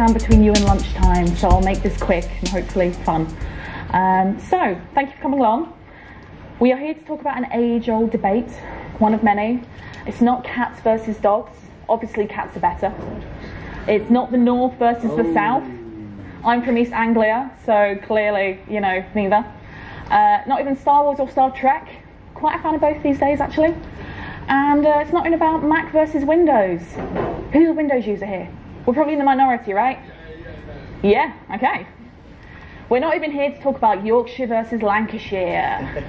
stand between you and lunchtime, so I'll make this quick and hopefully fun. So, thank you for coming along. We are here to talk about an age-old debate, one of many. It's not cats versus dogs. Obviously, cats are better. It's not the North versus the South. I'm from East Anglia, so clearly, you know, neither. Not even Star Wars or Star Trek. Quite a fan of both these days, actually. And it's not even about Mac versus Windows. Who's a Windows user here? We're probably in the minority, right? Yeah, okay. We're not even here to talk about Yorkshire versus Lancashire.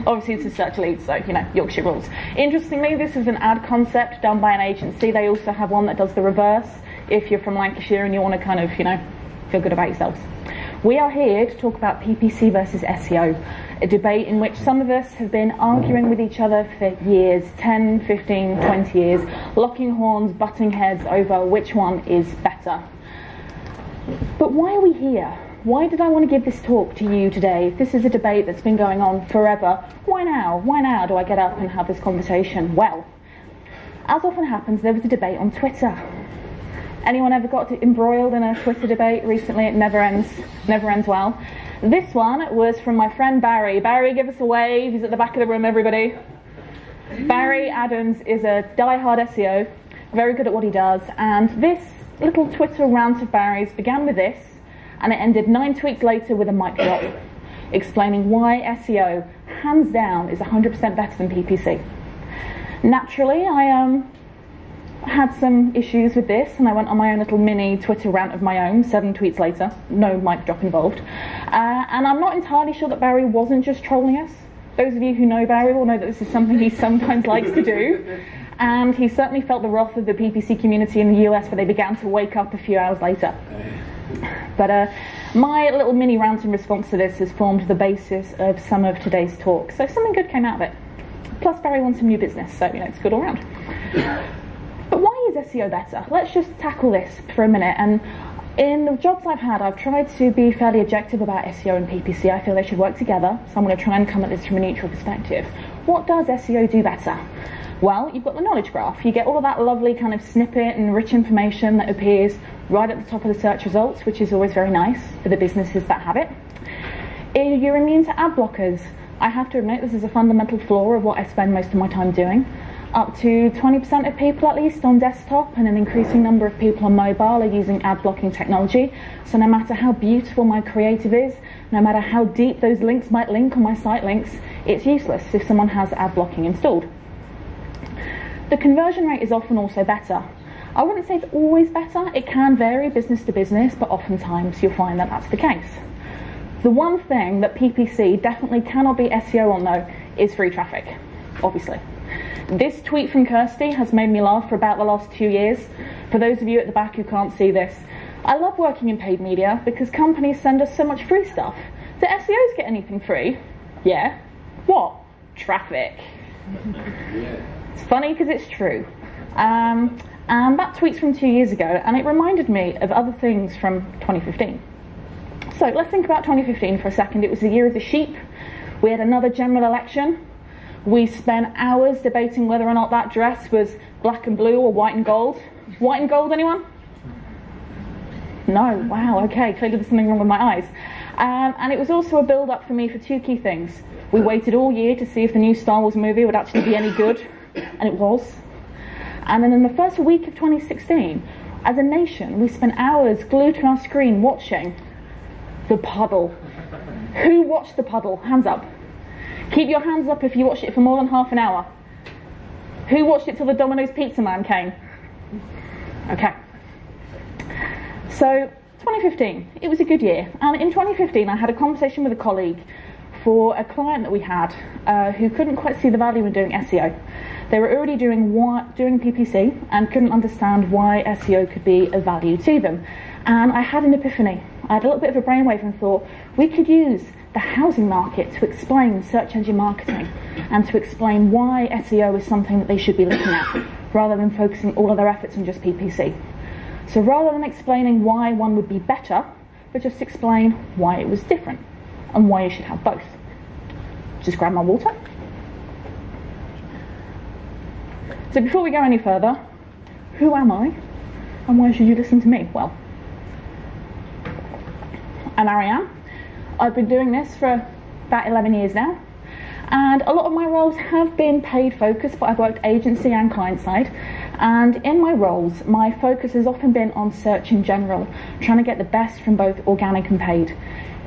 Obviously, this is SearchLeeds, so, you know, Yorkshire rules. Interestingly, this is an ad concept done by an agency. They also have one that does the reverse, if you're from Lancashire and you want to kind of, you know, feel good about yourselves. We are here to talk about PPC versus SEO, a debate in which some of us have been arguing with each other for years, 10, 15, 20 years, locking horns, butting heads over which one is better. But why are we here? Why did I want to give this talk to you today? If this is a debate that's been going on forever, why now? Why now do I get up and have this conversation? Well, as often happens, there was a debate on Twitter. Anyone ever got embroiled in a Twitter debate recently? It never ends well. This one was from my friend Barry. Barry, give us a wave. He's at the back of the room, everybody. Barry Adams is a die-hard SEO, very good at what he does, and this little Twitter rant of Barry's began with this, and it ended 9 tweets later with a mic drop, explaining why SEO, hands down, is 100% better than PPC. Naturally, I had some issues with this, and I went on my own little mini Twitter rant of my own, 7 tweets later, no mic drop involved. And I'm not entirely sure that Barry wasn't just trolling us. Those of you who know Barry will know that this is something he sometimes likes to do. And he certainly felt the wrath of the PPC community in the US where they began to wake up a few hours later. But my little mini rant in response to this has formed the basis of some of today's talk. So something good came out of it. Plus Barry wants some new business, so you know, it's good all round. But why is SEO better? Let's just tackle this for a minute. And in the jobs I've had, I've tried to be fairly objective about SEO and PPC. I feel they should work together, so I'm going to try and come at this from a neutral perspective. What does SEO do better? Well, you've got the knowledge graph. You get all of that lovely kind of snippet and rich information that appears right at the top of the search results, which is always very nice for the businesses that have it. You're immune to ad blockers. I have to admit, this is a fundamental flaw of what I spend most of my time doing. Up to 20% of people, at least, on desktop, and an increasing number of people on mobile are using ad blocking technology. So no matter how beautiful my creative is, no matter how deep those links might link on my site links, it's useless if someone has ad blocking installed. The conversion rate is often also better. I wouldn't say it's always better. It can vary business to business, but oftentimes you'll find that that's the case. The one thing that PPC definitely cannot be SEO on, though, is free traffic, obviously. This tweet from Kirsty has made me laugh for about the last 2 years. For those of you at the back who can't see this, I love working in paid media because companies send us so much free stuff. Do SEOs get anything free? Yeah. What? Traffic. It's funny because it's true. And that tweet's from 2 years ago, and it reminded me of other things from 2015. So let's think about 2015 for a second. It was the year of the sheep. We had another general election. We spent hours debating whether or not that dress was black and blue or white and gold. White and gold, anyone? No, wow, okay, clearly there's something wrong with my eyes. And it was also a build-up for me for 2 key things. We waited all year to see if the new Star Wars movie would actually be any good, and it was. And then in the first week of 2016, as a nation, we spent hours glued to our screen watching The Puddle. Who watched The Puddle? Hands up. Keep your hands up if you watched it for more than half an hour. Who watched it till the Domino's Pizza Man came? Okay. So, 2015, it was a good year. And in 2015, I had a conversation with a colleague for a client that we had who couldn't quite see the value in doing SEO. They were already doing PPC and couldn't understand why SEO could be of value to them. And I had an epiphany. I had a little bit of a brainwave and thought, we could use the housing market to explain search engine marketing and to explain why SEO is something that they should be looking at, rather than focusing all of their efforts on just PPC. So rather than explaining why one would be better, but just explain why it was different and why you should have both. Just grab my water. So before we go any further, who am I and why should you listen to me? Well, I'm Arianne. I've been doing this for about 11 years now, and a lot of my roles have been paid focused, but I've worked agency and client side. And in my roles, my focus has often been on search in general, trying to get the best from both organic and paid.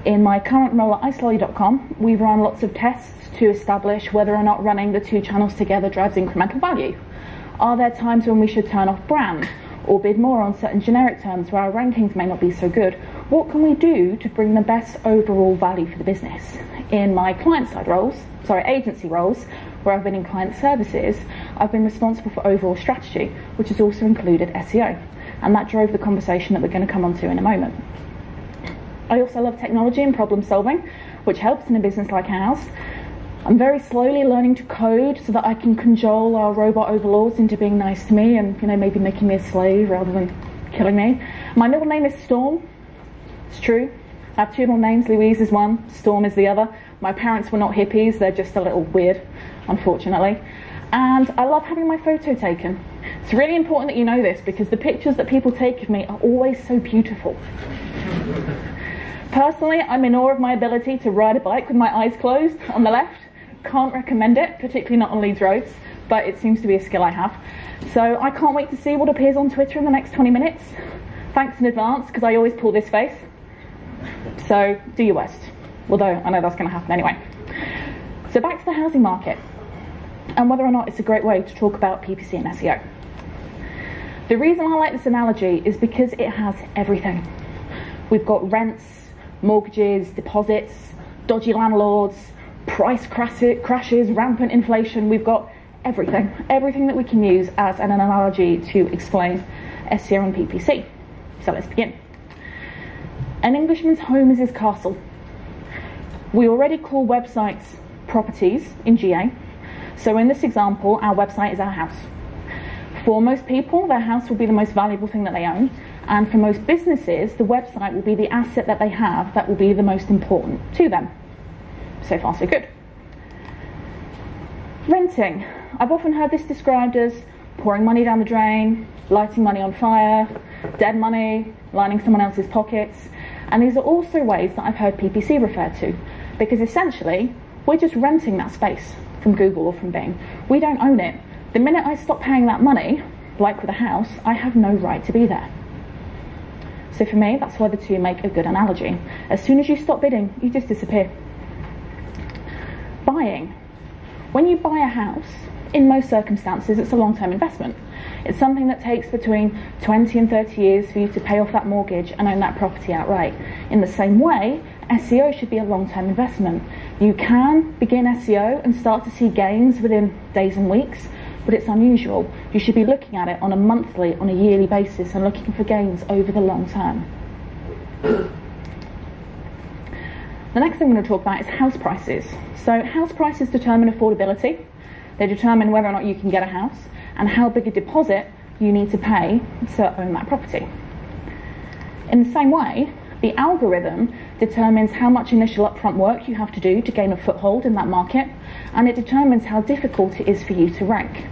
In my current role at icelolly.com, we've run lots of tests to establish whether or not running the two channels together drives incremental value. Are there times when we should turn off brand or bid more on certain generic terms where our rankings may not be so good? What can we do to bring the best overall value for the business? In my agency roles, where I've been in client services, I've been responsible for overall strategy, which has also included SEO, and that drove the conversation that we're going to come on to in a moment. I also love technology and problem solving, which helps in a business like ours. I'm very slowly learning to code so that I can cajole our robot overlords into being nice to me and, maybe making me a slave rather than killing me. My middle name is Storm. It's true. I have two middle names. Louise is one, Storm is the other. My parents were not hippies, they're just a little weird, unfortunately. And I love having my photo taken. It's really important that you know this, because the pictures that people take of me are always so beautiful. Personally, I'm in awe of my ability to ride a bike with my eyes closed on the left. Can't recommend it, particularly not on Leeds roads, but it seems to be a skill I have. So I can't wait to see what appears on Twitter in the next 20 minutes. Thanks in advance, because I always pull this face. So do your worst. Although I know that's going to happen anyway. So back to the housing market, and whether or not it's a great way to talk about PPC and SEO. The reason I like this analogy is because it has everything. We've got rents, mortgages, deposits, dodgy landlords, price crashes, rampant inflation. We've got everything that we can use as an analogy to explain SEO and PPC. So let's begin. An Englishman's home is his castle. We already call websites properties in GA. So in this example, our website is our house. For most people, their house will be the most valuable thing that they own. And for most businesses, the website will be the asset that they have that will be the most important to them. So far, so good. Renting. I've often heard this described as pouring money down the drain, lighting money on fire, dead money, lining someone else's pockets. And these are also ways that I've heard PPC referred to, because essentially, we're just renting that space from Google or from Bing. We don't own it. The minute I stop paying that money, like with a house, I have no right to be there. So for me, that's why the two make a good analogy. As soon as you stop bidding, you just disappear. Buying. When you buy a house, in most circumstances, it's a long-term investment. It's something that takes between 20 and 30 years for you to pay off that mortgage and own that property outright. In the same way, SEO should be a long-term investment. You can begin SEO and start to see gains within days and weeks, but it's unusual. You should be looking at it on a monthly, on a yearly basis and looking for gains over the long term. The next thing I'm going to talk about is house prices. So house prices determine affordability. They determine whether or not you can get a house and how big a deposit you need to pay to own that property. In the same way, the algorithm determines how much initial upfront work you have to do to gain a foothold in that market, and it determines how difficult it is for you to rank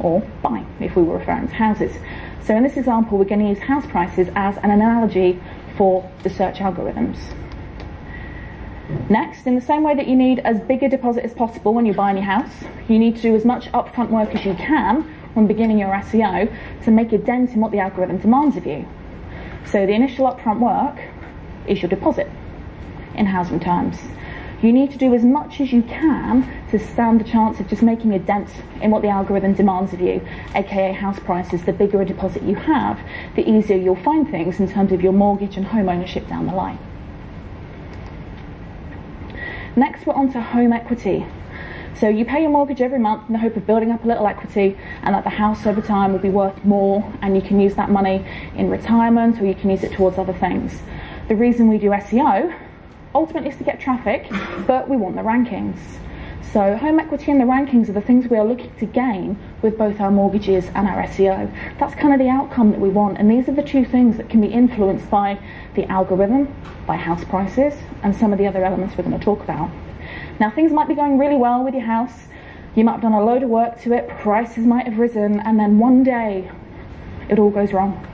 or buy, if we were referring to houses. So in this example, we're going to use house prices as an analogy for the search algorithms. Next, in the same way that you need as big a deposit as possible when you're buying your house, you need to do as much upfront work as you can when beginning your SEO to make a dent in what the algorithm demands of you. So the initial upfront work is your deposit in housing terms. You need to do as much as you can to stand the chance of just making a dent in what the algorithm demands of you, aka house prices. The bigger a deposit you have, the easier you'll find things in terms of your mortgage and home ownership down the line. Next, we're on to home equity. So you pay your mortgage every month in the hope of building up a little equity, and that the house over time will be worth more, and you can use that money in retirement or you can use it towards other things. The reason we do SEO ultimately is to get traffic, but we want the rankings. So home equity and the rankings are the things we are looking to gain with both our mortgages and our SEO. That's kind of the outcome that we want, and these are the two things that can be influenced by the algorithm, by house prices, and some of the other elements we're going to talk about. Now, things might be going really well with your house. You might have done a load of work to it, prices might have risen, and then one day it all goes wrong.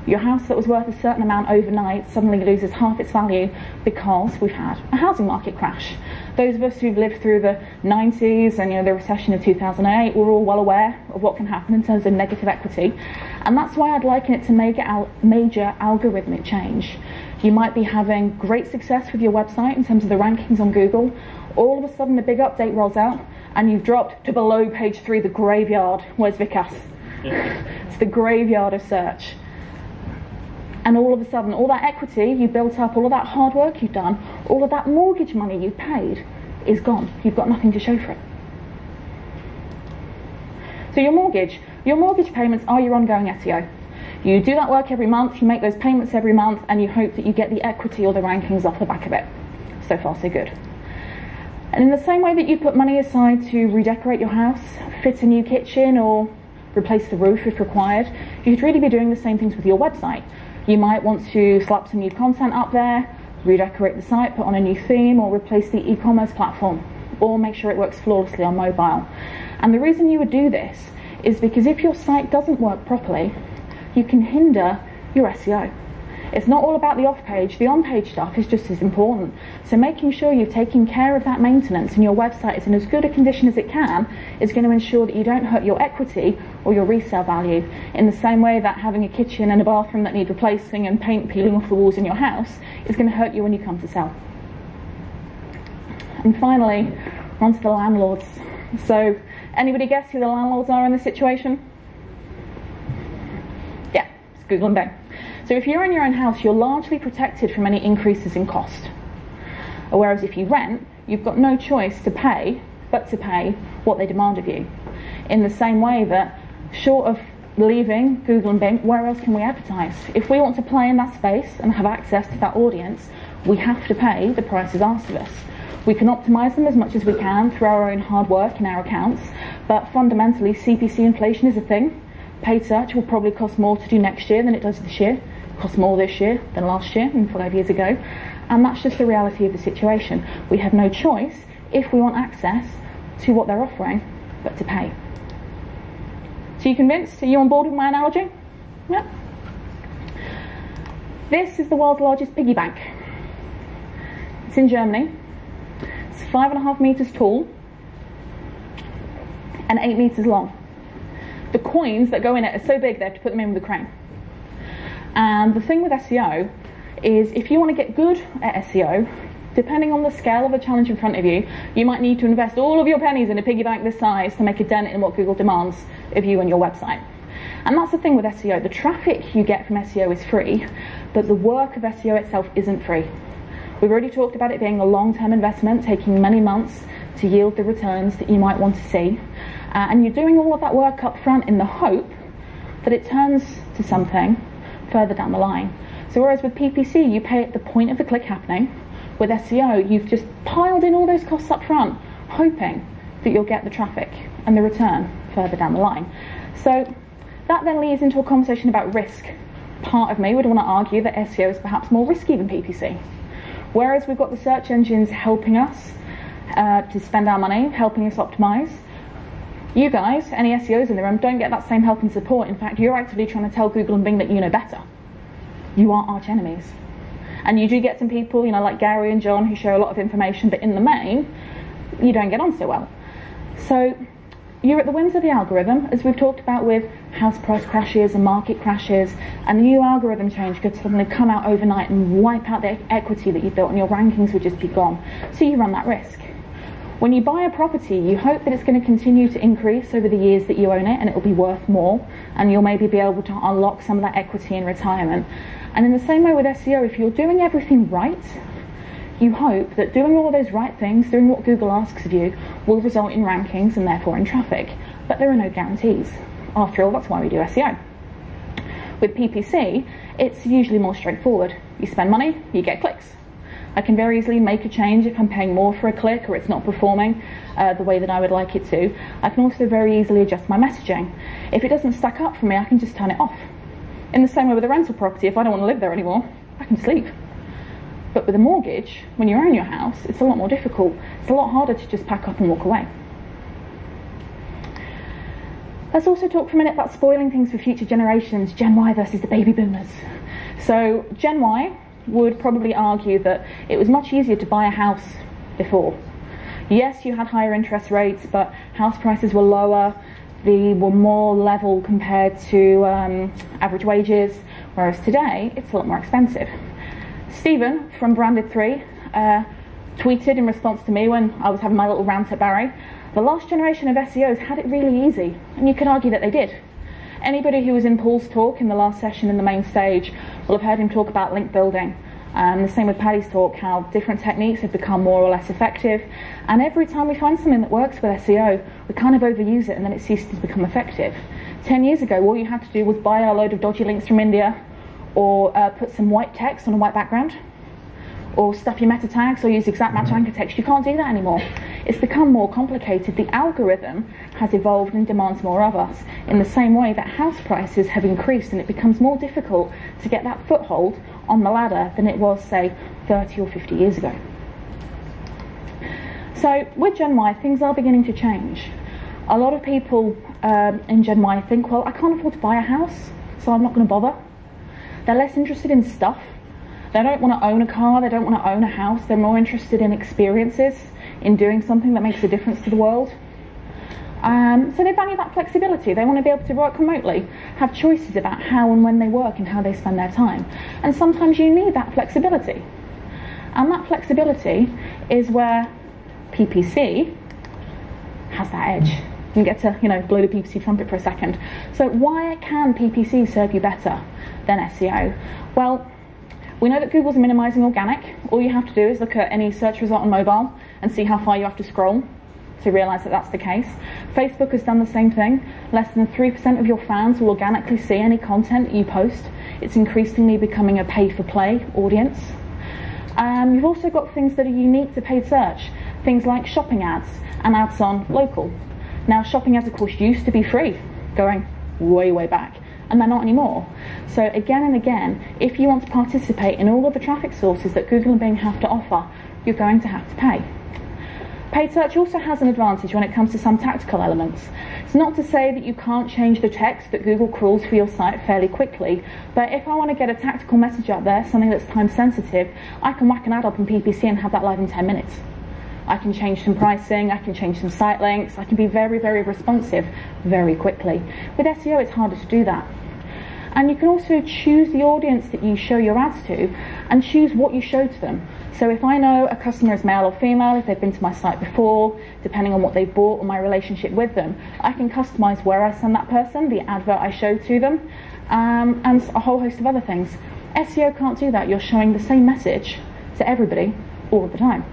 Your house that was worth a certain amount overnight suddenly loses half its value because we've had a housing market crash. Those of us who've lived through the 90s and the recession of 2008, we're all well aware of what can happen in terms of negative equity. And that's why I'd liken it to major algorithmic change. You might be having great success with your website in terms of the rankings on Google. All of a sudden a big update rolls out and you've dropped to below page 3, the graveyard. Where's Vikas? Yeah. It's the graveyard of search. And all of a sudden, all that equity you built up, all of that hard work you've done, all of that mortgage money you've paid is gone. You've got nothing to show for it. So your mortgage payments are your ongoing SEO. You do that work every month, you make those payments every month, and you hope that you get the equity or the rankings off the back of it. So far, so good. And in the same way that you put money aside to redecorate your house, fit a new kitchen, or replace the roof if required, you should really be doing the same things with your website. You might want to slap some new content up there, redecorate the site, put on a new theme, or replace the e-commerce platform, or make sure it works flawlessly on mobile. And the reason you would do this is because if your site doesn't work properly, you can hinder your SEO. It's not all about the off-page, the on-page stuff is just as important. So making sure you're taking care of that maintenance and your website is in as good a condition as it can is going to ensure that you don't hurt your equity or your resale value, in the same way that having a kitchen and a bathroom that need replacing and paint peeling off the walls in your house is going to hurt you when you come to sell. And finally, on to the landlords. So anybody guess who the landlords are in this situation? Yeah, it's Google and Bing. So if you own your own house, you're largely protected from any increases in cost. Whereas if you rent, you've got no choice to pay, but to pay what they demand of you. In the same way that, short of leaving Google and Bing, where else can we advertise? If we want to play in that space and have access to that audience, we have to pay the prices asked of us. We can optimize them as much as we can through our own hard work in our accounts, but fundamentally CPC inflation is a thing. Paid search will probably cost more to do next year than it does this year. Cost more this year than last year and 5 years ago, and that's just the reality of the situation. We have no choice if we want access to what they're offering but to pay. So you convinced? Are you on board with my analogy? Yeah. This is the world's largest piggy bank. It's in Germany. It's 5.5 meters tall and 8 meters long. The coins that go in it are so big they have to put them in with a crane. And the thing with SEO is if you want to get good at SEO, depending on the scale of the challenge in front of you, you might need to invest all of your pennies in a piggy bank this size to make a dent in what Google demands of you and your website. And that's the thing with SEO. The traffic you get from SEO is free, but the work of SEO itself isn't free. We've already talked about it being a long-term investment, taking many months to yield the returns that you might want to see. And you're doing all of that work up front in the hope that it turns to something further down the line. So whereas with PPC you pay at the point of the click happening, with SEO you've just piled in all those costs up front, hoping that you'll get the traffic and the return further down the line. So that then leads into a conversation about risk. Part of me would want to argue that SEO is perhaps more risky than PPC. Whereas we've got the search engines helping us to spend our money, helping us optimize, you guys, any SEOs in the room, don't get that same help and support. In fact, you're actively trying to tell Google and Bing that you know better. You are arch enemies. And you do get some people, like Gary and John, who share a lot of information, but in the main, you don't get on so well. So you're at the whims of the algorithm, as we've talked about with house price crashes and market crashes, and the new algorithm change could suddenly come out overnight and wipe out the equity that you built, and your rankings would just be gone. So you run that risk. When you buy a property, you hope that it's going to continue to increase over the years that you own it and it will be worth more, and you'll maybe be able to unlock some of that equity in retirement. And in the same way with SEO, if you're doing everything right, you hope that doing all of those right things, doing what Google asks of you, will result in rankings and therefore in traffic. But there are no guarantees. After all, that's why we do SEO. With PPC, it's usually more straightforward. You spend money, you get clicks. I can very easily make a change if I'm paying more for a click or it's not performing the way that I would like it to. I can also very easily adjust my messaging. If it doesn't stack up for me, I can just turn it off. In the same way with a rental property, if I don't want to live there anymore, I can just leave. But with a mortgage, when you own your house, it's a lot more difficult. It's a lot harder to just pack up and walk away. Let's also talk for a minute about spoiling things for future generations, Gen Y versus the baby boomers. So Gen Y would probably argue that it was much easier to buy a house before. Yes, you had higher interest rates, but house prices were lower, they were more level compared to average wages, whereas today it's a lot more expensive. Stephen from Branded 3 tweeted in response to me when I was having my little rant at Barry, the last generation of SEOs had it really easy, and you could argue that they did. Anybody who was in Paul's talk in the last session in the main stage will have heard him talk about link building. The same with Paddy's talk, how different techniques have become more or less effective, and every time we find something that works with SEO, we kind of overuse it and then it ceases to become effective. 10 years ago, all you had to do was buy a load of dodgy links from India, or put some white text on a white background, or stuff your meta tags, or use exact match anchor text. You can't do that anymore. It's become more complicated. The algorithm has evolved and demands more of us, in the same way that house prices have increased and it becomes more difficult to get that foothold on the ladder than it was, say, 30 or 50 years ago. So with Gen Y, things are beginning to change. A lot of people in Gen Y think, well, I can't afford to buy a house, so I'm not going to bother. They're less interested in stuff. They don't want to own a car, they don't want to own a house, they're more interested in experiences, in doing something that makes a difference to the world. So they value that flexibility. They want to be able to work remotely, have choices about how and when they work and how they spend their time. And sometimes you need that flexibility. And that flexibility is where PPC has that edge. You get to, blow the PPC trumpet for a second. So why can PPC serve you better than SEO? Well, we know that Google's minimizing organic. All you have to do is look at any search result on mobile and see how far you have to scroll to realize that that's the case. Facebook has done the same thing. Less than 3% of your fans will organically see any content that you post. It's increasingly becoming a pay-for-play audience. You've also got things that are unique to paid search, things like shopping ads and ads on local. Now, shopping ads, of course, used to be free, going way, way back, and they're not anymore. So again and again, if you want to participate in all of the traffic sources that Google and Bing have to offer, you're going to have to pay. Paid search also has an advantage when it comes to some tactical elements. It's not to say that you can't change the text that Google crawls for your site fairly quickly, but if I want to get a tactical message out there, something that's time sensitive, I can whack an ad up in PPC and have that live in 10 minutes. I can change some pricing, I can change some site links, I can be very, very responsive very quickly. With SEO, it's harder to do that. And you can also choose the audience that you show your ads to and choose what you show to them. So if I know a customer is male or female, if they've been to my site before, depending on what they've bought or my relationship with them, I can customize where I send that person, the advert I show to them, and a whole host of other things. SEO can't do that. You're showing the same message to everybody all the time.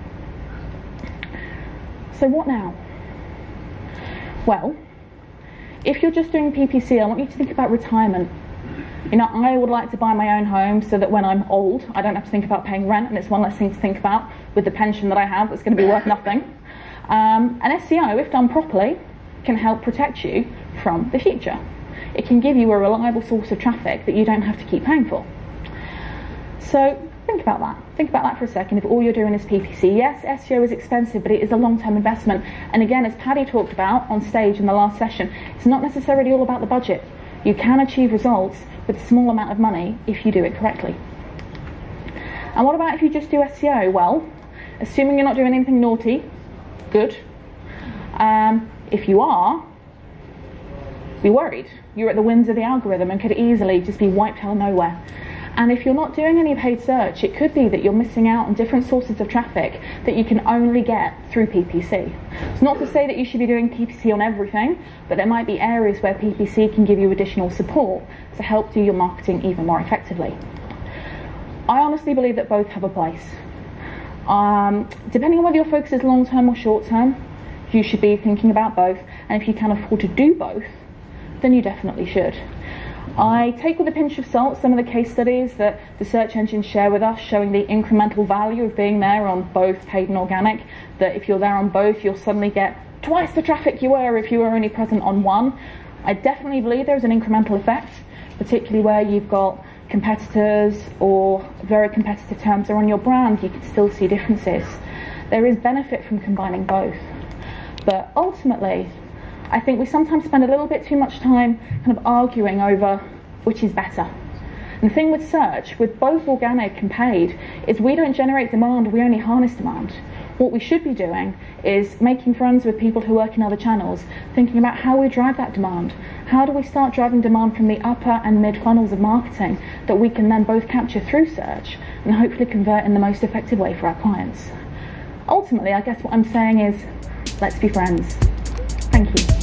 So what now? Well, if you're just doing PPC, I want you to think about retirement. I would like to buy my own home so that when I'm old, I don't have to think about paying rent, and it's one less thing to think about with the pension that I have that's going to be worth nothing. And SEO, if done properly, can help protect you from the future. It can give you a reliable source of traffic that you don't have to keep paying for. So think about that. Think about that for a second. If all you're doing is PPC, yes, SEO is expensive, but it is a long-term investment. And again, as Paddy talked about on stage in the last session, it's not necessarily all about the budget. You can achieve results with a small amount of money if you do it correctly. And what about if you just do SEO? Well, assuming you're not doing anything naughty, good. If you are, be worried. You're at the whims of the algorithm and could easily just be wiped out of nowhere. And if you're not doing any paid search, it could be that you're missing out on different sources of traffic that you can only get through PPC. It's not to say that you should be doing PPC on everything, but there might be areas where PPC can give you additional support to help do your marketing even more effectively. I honestly believe that both have a place. Depending on whether your focus is long-term or short-term, you should be thinking about both. And if you can afford to do both, then you definitely should. I take with a pinch of salt some of the case studies that the search engines share with us, showing the incremental value of being there on both paid and organic, that if you're there on both, you'll suddenly get twice the traffic you were if you were only present on one. I definitely believe there's an incremental effect, particularly where you've got competitors or very competitive terms are on your brand, you can still see differences. There is benefit from combining both. But ultimately, I think we sometimes spend a little bit too much time kind of arguing over which is better. And the thing with search, with both organic and paid, is we don't generate demand, we only harness demand. What we should be doing is making friends with people who work in other channels, thinking about how we drive that demand. How do we start driving demand from the upper and mid funnels of marketing that we can then both capture through search and hopefully convert in the most effective way for our clients? Ultimately, I guess what I'm saying is, let's be friends. Thank you.